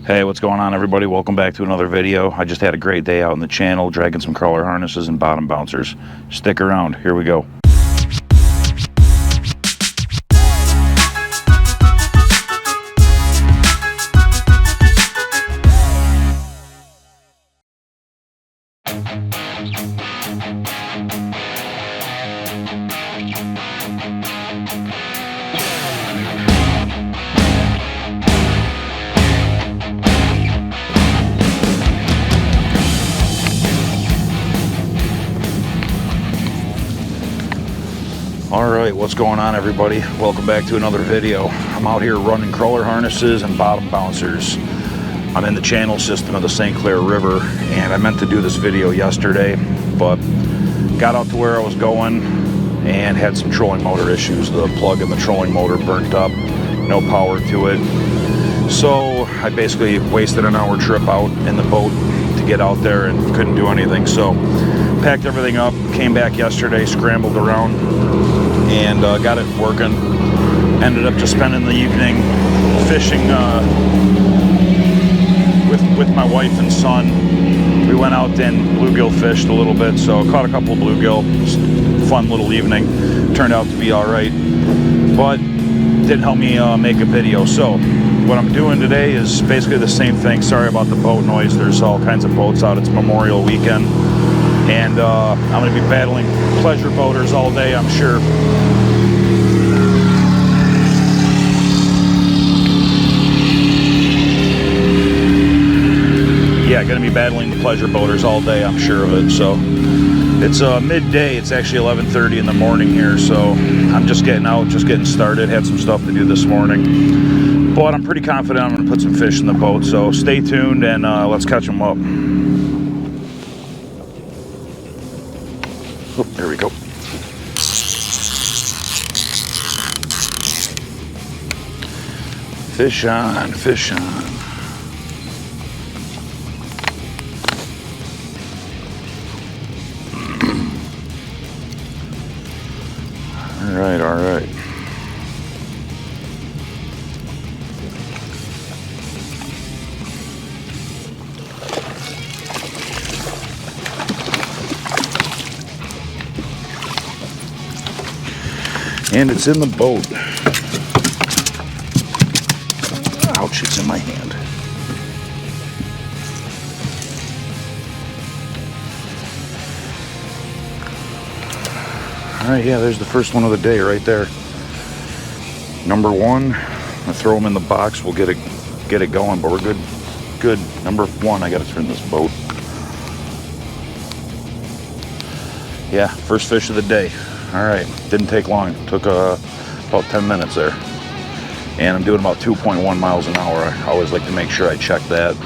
Hey, what's going on, everybody? Welcome back to another video. I just had a great day out in the channel dragging some crawler harnesses and bottom bouncers. Stick around, here we go. Alright, what's going on, everybody? Welcome back to another video. I'm out here running crawler harnesses and bottom bouncers. I'm in the channel system of the St. Clair River, and I meant to do this video yesterday, but got out to where I was going and had some trolling motor issues. The plug in the trolling motor burnt up, no power to it. So I basically wasted an hour trip out in the boat to get out there and couldn't do anything. So packed everything up, came back yesterday, scrambled around, and got it working. Ended up just spending the evening fishing with my wife and son. We went out and bluegill fished a little bit, so caught a couple of bluegill. Fun little evening. Turned out to be all right, but didn't help me make a video. So what I'm doing today is basically the same thing. Sorry about the boat noise. There's all kinds of boats out. It's Memorial Weekend. And I'm going to be battling pleasure boaters all day, I'm sure. Yeah, going to be battling the pleasure boaters all day, I'm sure of it. So it's midday. It's actually 11:30 in the morning here. So I'm just getting out, just getting started. Had some stuff to do this morning. But I'm pretty confident I'm going to put some fish in the boat. So stay tuned and let's catch them up. Oh, there we go. Fish on, fish on. All right, all right. And it's in the boat. Ouch, it's in my hand. All right, yeah, there's the first one of the day right there. Number one, I throw them in the box. We'll get it going, but we're good. Good. Number one, I got to turn this boat. Yeah, first fish of the day. All right, didn't take long. Took about 10 minutes there. And I'm doing about 2.1 miles an hour. I always like to make sure I check that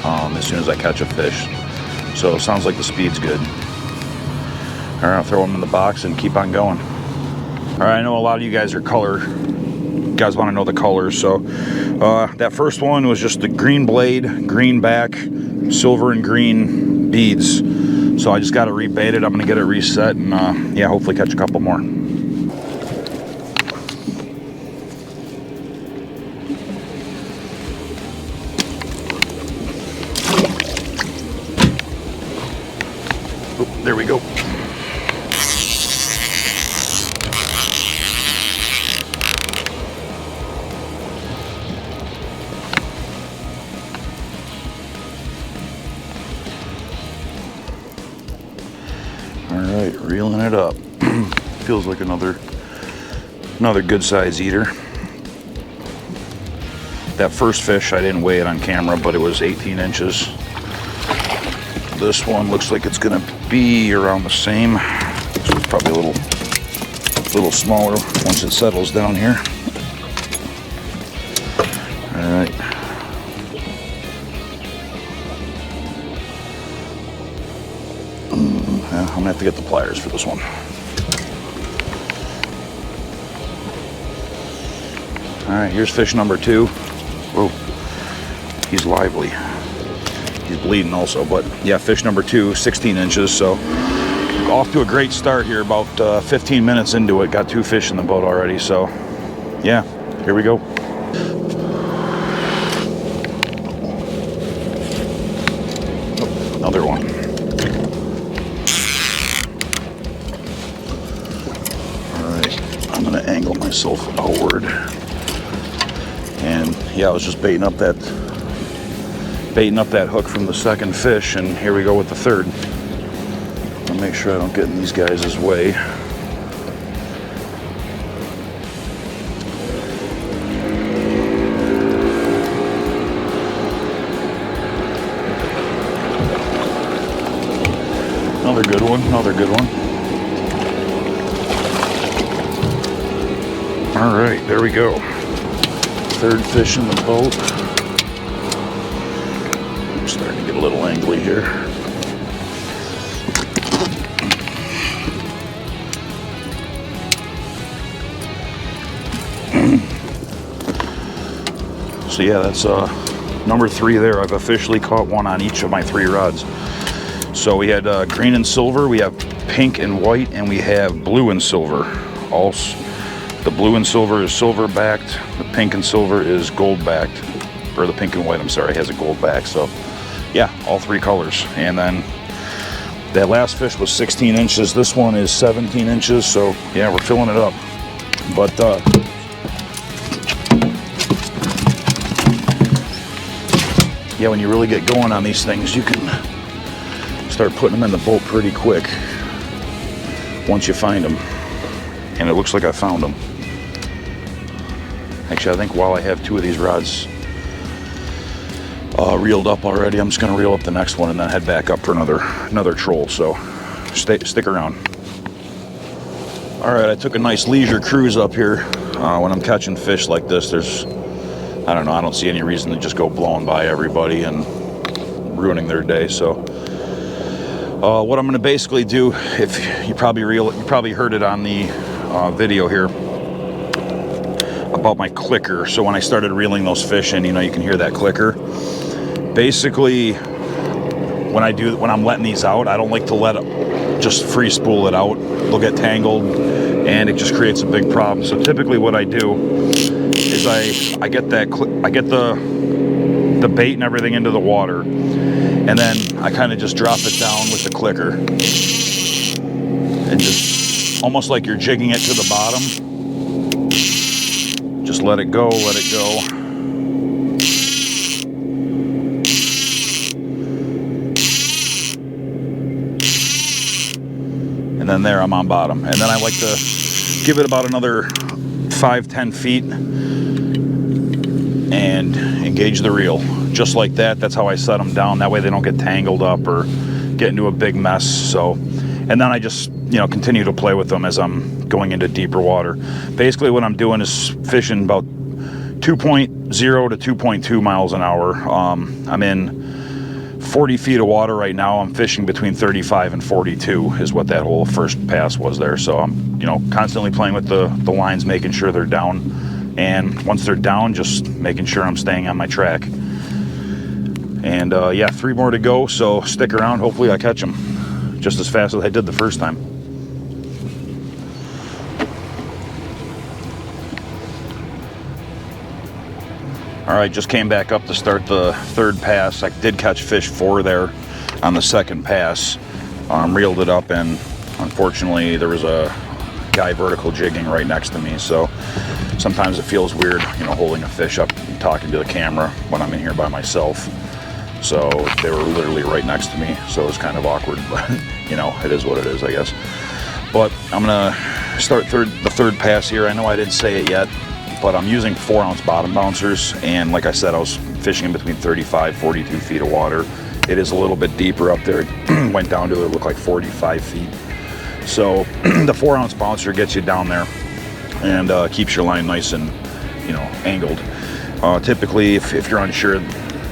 as soon as I catch a fish. So it sounds like the speed's good. All right, I'll throw them in the box and keep on going. All right, I know a lot of you guys are you guys want to know the colors. So that first one was just the green blade, green back, silver and green beads. So I just got it rebaited. I'm going to get it reset and yeah, hopefully catch a couple more. Oh, there we go. Alright, reeling it up. Feels like another good size eater. That first fish, I didn't weigh it on camera, but it was 18 inches. This one looks like it's gonna be around the same. This one's probably a little smaller once it settles down here. Alright. I'm gonna have to get the pliers for this one. All right, here's fish number two. Whoa, he's lively. He's bleeding also, but yeah, fish number two, 16 inches. So off to a great start here. About 15 minutes into it, got two fish in the boat already. So yeah, here we go. myself outward. And yeah, I was just baiting up that hook from the second fish, and here we go with the third. I'll make sure I don't get in these guys' way. Another good one, another good one. All right, there we go. Third fish in the boat. I'm starting to get a little angly here. So yeah, that's number 3 there. I've officially caught one on each of my 3 rods. So we had green and silver, we have pink and white, and we have blue and silver. The blue and silver is silver backed, the pink and silver is gold backed, or the pink and white, I'm sorry, has a gold back. So yeah, all 3 colors. And then that last fish was 16 inches, this one is 17 inches, so yeah, we're filling it up. But yeah, when you really get going on these things, you can start putting them in the boat pretty quick once you find them. And it looks like I found them. Actually, I think while I have 2 of these rods reeled up already, I'm just going to reel up the next one and then head back up for another troll. So stick around. All right, I took a nice leisure cruise up here. When I'm catching fish like this, I don't know, I don't see any reason to just go blowing by everybody and ruining their day. So what I'm going to basically do, if you probably heard it on the video here about my clicker. So when I started reeling those fish in, you know, you can hear that clicker. Basically, when I'm letting these out, I don't like to just free spool it out. They'll get tangled and it just creates a big problem. So typically what I do is I get the bait and everything into the water, and then I kind of just drop it down with the clicker and just almost like you're jigging it to the bottom. Just let it go, let it go. And then there, I'm on bottom. And then I like to give it about another 5-10 feet and engage the reel. Just like that. That's how I set them down. That way they don't get tangled up or get into a big mess. So, and then I just, you know, continue to play with them as I'm going into deeper water. Basically what I'm doing is fishing about 2.0 to 2.2 miles an hour. I'm in 40 feet of water right now. I'm fishing between 35 and 42 is what that whole first pass was there. So I'm, you know, constantly playing with the lines, making sure they're down. And once they're down, just making sure I'm staying on my track. And yeah, 3 more to go, so stick around. Hopefully I catch them just as fast as I did the first time. All right, just came back up to start the 3rd pass. I did catch fish 4 there on the 2nd pass. Reeled it up, and unfortunately there was a guy vertical jigging right next to me. So sometimes it feels weird, you know, holding a fish up and talking to the camera when I'm in here by myself. So they were literally right next to me, so it was kind of awkward, but you know, it is what it is, I guess. But I'm gonna start the 3rd pass here. I know I didn't say it yet, but I'm using 4-ounce bottom bouncers, and like I said, I was fishing in between 35-42 feet of water. It is a little bit deeper up there. It went down to, it looked like 45 feet. So the 4-ounce bouncer gets you down there and keeps your line nice and, you know, angled. Typically, if you're unsure,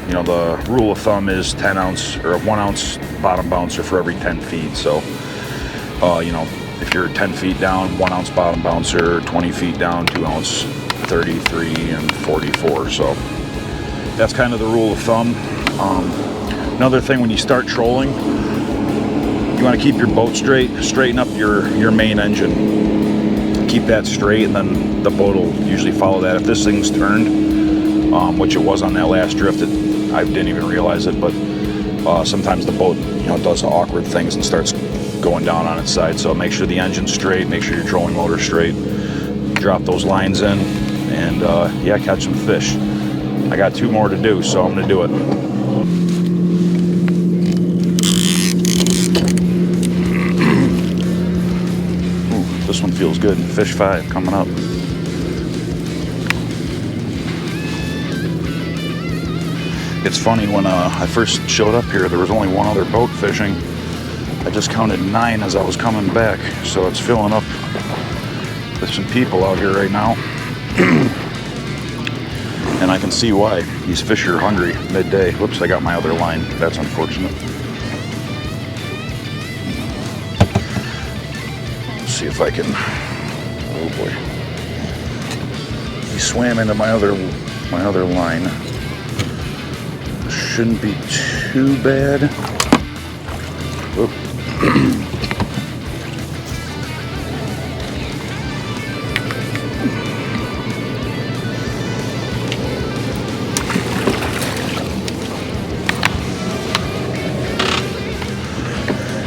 you know, the rule of thumb is 10-ounce or 1-ounce bottom bouncer for every 10 feet. So, you know, if you're 10 feet down, 1-ounce bottom bouncer, 20 feet down, 2-ounce, 33 and 44. So that's kind of the rule of thumb. Another thing, when you start trolling, you want to keep your boat straight, straighten up your main engine. Keep that straight, and then the boat will usually follow that. If this thing's turned, which it was on that last drift, I didn't even realize it, but sometimes the boat, you know, does awkward things and starts going down on its side. So make sure the engine's straight, make sure your trolling motor's straight, drop those lines in and yeah, catch some fish. I got 2 more to do, so I'm gonna do it. Ooh, this one feels good. Fish 5 coming up. It's funny, when I first showed up here, there was only 1 other boat fishing. I just counted 9 as I was coming back, so it's filling up with some people out here right now. And I can see why. These fish are hungry midday. Whoops, I got my other line. That's unfortunate. Let's see if I can... Oh boy. He swam into my other line. Shouldn't be too bad. Whoop.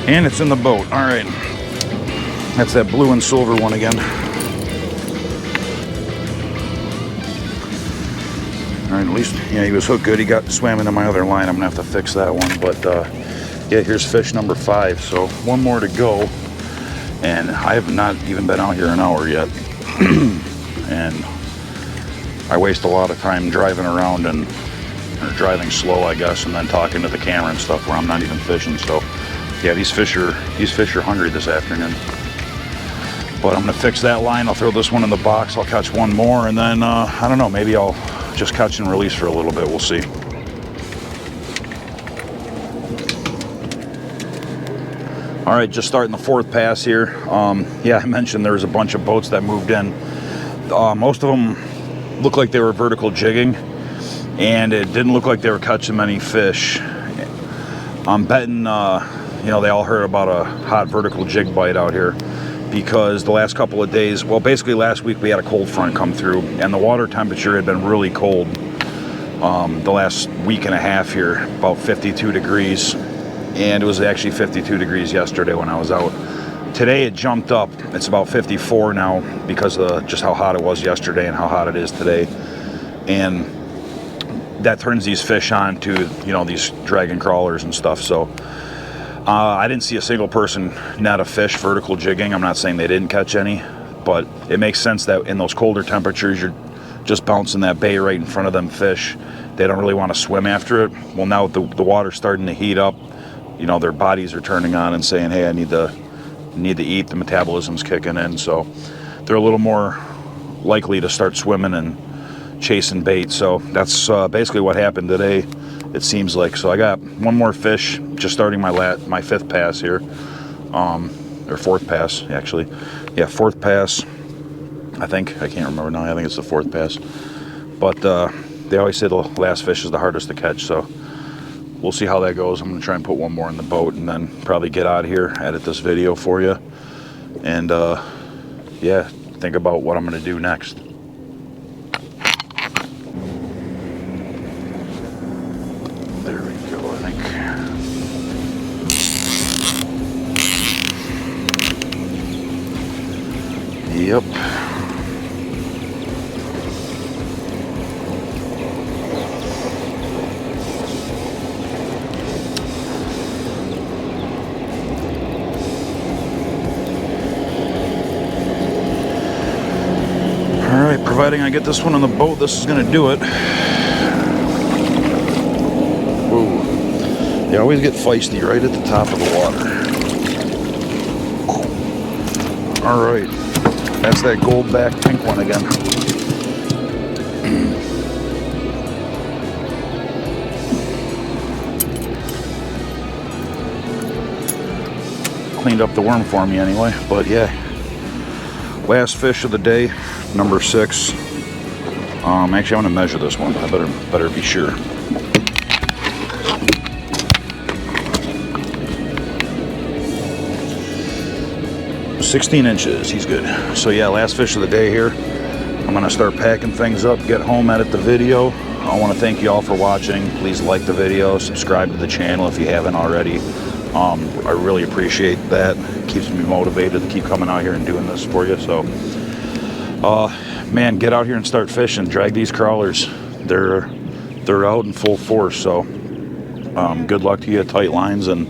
And it's in the boat. All right. That's that blue and silver one again. All right, at least, yeah, he was hooked good. He swam into my other line. I'm gonna have to fix that one. But yeah, here's fish number 5. So 1 more to go. And I have not even been out here an hour yet. And I waste a lot of time driving around or driving slow, I guess, and then talking to the camera and stuff where I'm not even fishing. So yeah, these fish are hungry this afternoon. But I'm gonna fix that line. I'll throw this one in the box. I'll catch 1 more, and then I don't know, maybe I'll just catch and release for a little bit. We'll see. All right, just starting the 4th pass here. Yeah, I mentioned there was a bunch of boats that moved in. Most of them looked like they were vertical jigging, and it didn't look like they were catching many fish. I'm betting, you know, they all heard about a hot vertical jig bite out here, because the last couple of days, well, basically last week we had a cold front come through, and the water temperature had been really cold the last week and a half here, about 52 degrees, and it was actually 52 degrees yesterday when I was out. Today it jumped up. It's about 54 now because of just how hot it was yesterday and how hot it is today, and that turns these fish on to, you know, these dragon crawlers and stuff. So I didn't see a single person net a fish vertical jigging. I'm not saying they didn't catch any, but it makes sense that in those colder temperatures, you're just bouncing that bait right in front of them fish. They don't really want to swim after it. Well, now with the water's starting to heat up, you know, their bodies are turning on and saying, hey, I need to eat. The metabolism's kicking in. So they're a little more likely to start swimming and chasing bait. So that's basically what happened today, it seems like. So I got 1 more fish, just starting my 5th pass here, or 4th pass actually. Yeah, 4th pass, I think. I can't remember now. I think it's the 4th pass. But they always say the last fish is the hardest to catch, so we'll see how that goes. I'm gonna try and put 1 more in the boat and then probably get out of here, edit this video for you, and yeah, think about what I'm gonna do next. There we go, I think. Yep. Alright, providing I get this one on the boat, this is going to do it. Whoa. They always get feisty right at the top of the water. Alright, that's that gold back pink one again. Cleaned up the worm for me anyway, but yeah. Last fish of the day, number 6. Actually, I'm gonna measure this one. I better be sure. "16 inches, he's good." So yeah, last fish of the day here. I'm gonna start packing things up, get home, edit the video. I want to thank you all for watching. Please like the video, subscribe to the channel if you haven't already. I really appreciate that. It keeps me motivated to keep coming out here and doing this for you. So Man, get out here and start fishing. Drag these crawlers. They're out in full force. So good luck to you. Tight lines, and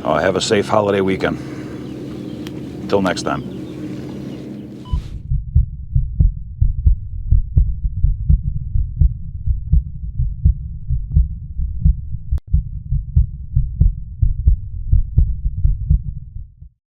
have a safe holiday weekend. Till next time.